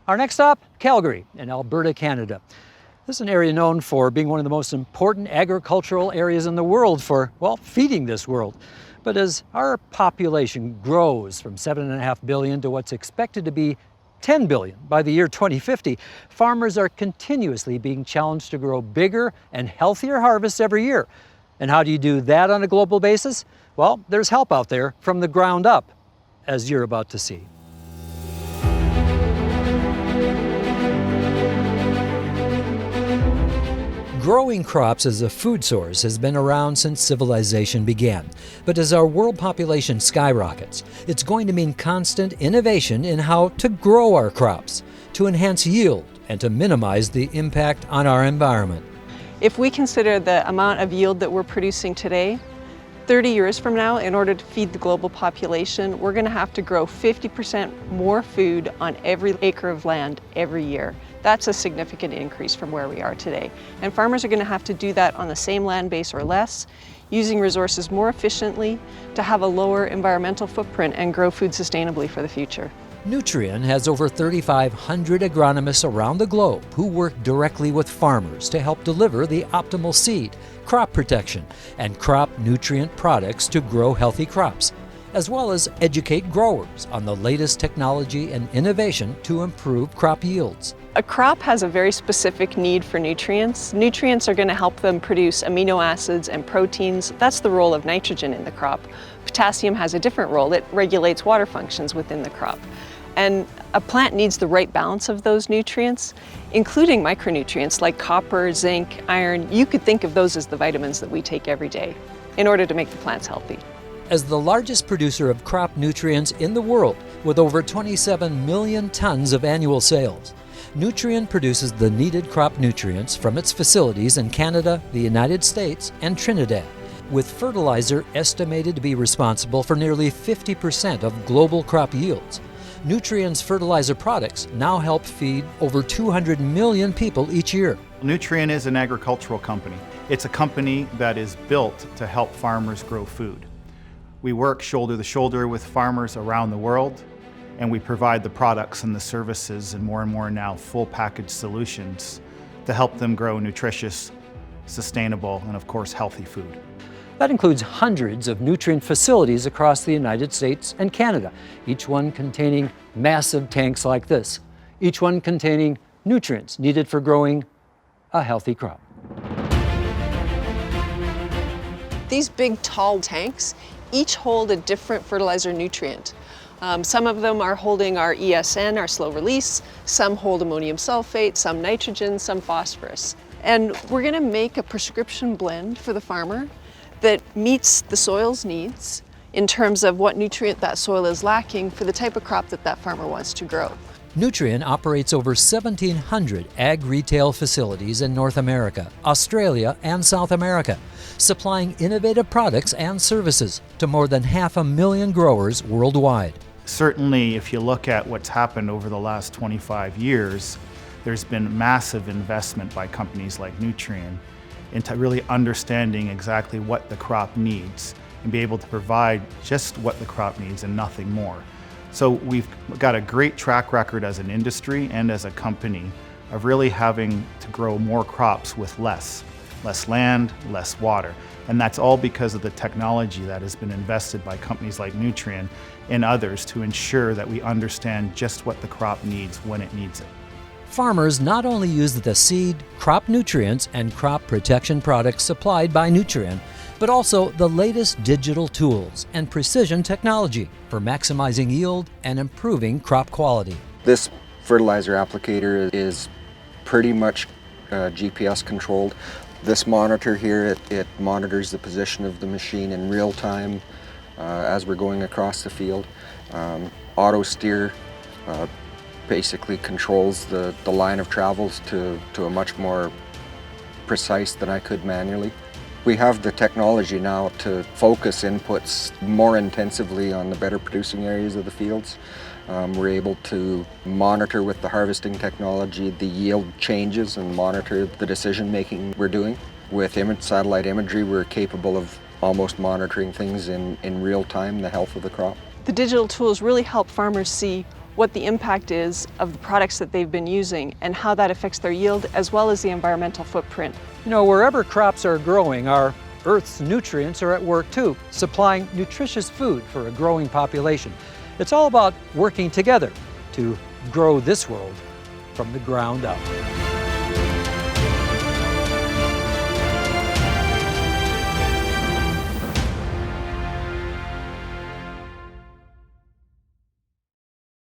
Our next stop, Calgary in Alberta, Canada. This is an area known for being one of the most important agricultural areas in the world for, well, feeding this world. But as our population grows from 7.5 billion to what's expected to be 10 billion by the year 2050, farmers are continuously being challenged to grow bigger and healthier harvests every year. And how do you do that on a global basis? Well, there's help out there from the ground up, as you're about to see. Growing crops as a food source has been around since civilization began. But as our world population skyrockets, it's going to mean constant innovation in how to grow our crops, to enhance yield, and to minimize the impact on our environment. If we consider the amount of yield that we're producing today, 30 years from now, in order to feed the global population, we're going to have to grow 50% more food on every acre of land every year. That's a significant increase from where we are today. And farmers are going to have to do that on the same land base or less, using resources more efficiently to have a lower environmental footprint and grow food sustainably for the future. Nutrien has over 3,500 agronomists around the globe who work directly with farmers to help deliver the optimal seed, crop protection, and crop nutrient products to grow healthy crops, as well as educate growers on the latest technology and innovation to improve crop yields. A crop has a very specific need for nutrients. Nutrients are going to help them produce amino acids and proteins. That's the role of nitrogen in the crop. Potassium has a different role. It regulates water functions within the crop. And a plant needs the right balance of those nutrients, including micronutrients like copper, zinc, iron. You could think of those as the vitamins that we take every day in order to make the plants healthy. As the largest producer of crop nutrients in the world, with over 27 million tons of annual sales, Nutrien produces the needed crop nutrients from its facilities in Canada, the United States, and Trinidad, with fertilizer estimated to be responsible for nearly 50% of global crop yields. Nutrien's fertilizer products now help feed over 200 million people each year. Nutrien is an agricultural company. It's a company that is built to help farmers grow food. We work shoulder to shoulder with farmers around the world, and we provide the products and the services and more now full package solutions to help them grow nutritious, sustainable, and of course healthy food. That includes hundreds of Nutrien facilities across the United States and Canada, each one containing massive tanks like this, each one containing nutrients needed for growing a healthy crop. These big, tall tanks each hold a different fertilizer nutrient. Some of them are holding our ESN, our slow release, some hold ammonium sulfate, some nitrogen, some phosphorus. And we're going to make a prescription blend for the farmer that meets the soil's needs in terms of what nutrient that soil is lacking for the type of crop that that farmer wants to grow. Nutrien operates over 1,700 ag retail facilities in North America, Australia, and South America, supplying innovative products and services to more than 500,000 growers worldwide. Certainly, if you look at what's happened over the last 25 years, there's been massive investment by companies like Nutrien into really understanding exactly what the crop needs and be able to provide just what the crop needs and nothing more. So we've got a great track record as an industry and as a company of really having to grow more crops with less land, less water. And that's all because of the technology that has been invested by companies like Nutrien and others to ensure that we understand just what the crop needs when it needs it. Farmers not only use the seed, crop nutrients, and crop protection products supplied by Nutrien, but also the latest digital tools and precision technology for maximizing yield and improving crop quality. This fertilizer applicator is pretty much GPS controlled. This monitor here, it monitors the position of the machine in real time as we're going across the field. Auto steer basically controls the line of travels to a much more precise than I could manually. We have the technology now to focus inputs more intensively on the better producing areas of the fields. We're able to monitor with the harvesting technology the yield changes and monitor the decision making we're doing. With satellite imagery, we're capable of almost monitoring things in real time, the health of the crop. The digital tools really help farmers see what the impact is of the products that they've been using and how that affects their yield as well as the environmental footprint. You know, wherever crops are growing, our Earth's nutrients are at work too, supplying nutritious food for a growing population. It's all about working together to grow this world from the ground up.